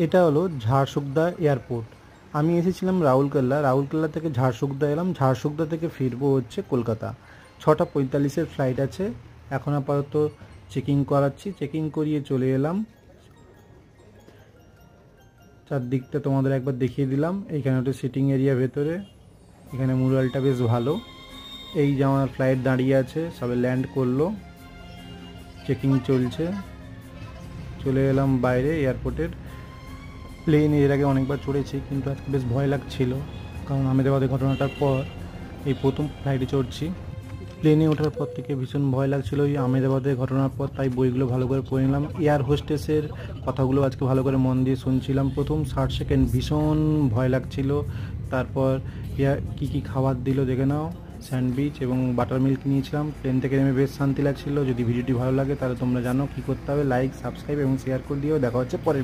এটা হলো ঝাড়শুগদা এয়ারপোর্ট। আমি এসেছিলাম রাউরকেল্লা থেকে ঝাড়শুগদা এলাম, ঝাড়শুগদা থেকে ফিরবো হচ্ছে কলকাতা। 6:45-এর ফ্লাইট আছে। এখন আপাতত চেকিং করাচ্ছি, চেকিং করিয়ে চলে এলাম। চারদিকটা তোমাদের একবার দেখিয়ে দিলাম। এইখানে একটা সিটিং এরিয়া ভেতরে, এখানে মুরালটা বেশ ভালো। এই যে আমার ফ্লাইট দাঁড়িয়ে আছে, সবে ল্যান্ড করলো, চেকিং চলছে। চলে এলাম বাইরে এয়ারপোর্টের। প্লেন এর আগে অনেকবার চড়েছি, কিন্তু আজকে বেশ ভয় লাগছিল, কারণ আহমেদাবাদের ঘটনাটার পর এই প্রথম ফ্লাইটে চড়ছি। প্লেনে ওঠার পর থেকে ভীষণ ভয় লাগছিল এই আহমেদাবাদের ঘটনার পর, তাই বইগুলো ভালো করে পড়ে নিলাম। এয়ার হোস্টেসের কথাগুলো আজকে ভালো করে মন দিয়ে শুনছিলাম। প্রথম 60 সেকেন্ড ভীষণ ভয় লাগছিল, তারপর কী কী খাবার দিল দেখে নাও। স্যান্ডউইচ এবং বাটার মিল্ক নিয়েছিলাম। প্লেন থেকে নেমে বেশ শান্তি লাগছিল। যদি ভিডিওটি ভালো লাগে তাহলে তোমরা জানো কী করতে হবে, লাইক, সাবস্ক্রাইব এবং শেয়ার করে দিও। দেখা হচ্ছে পরের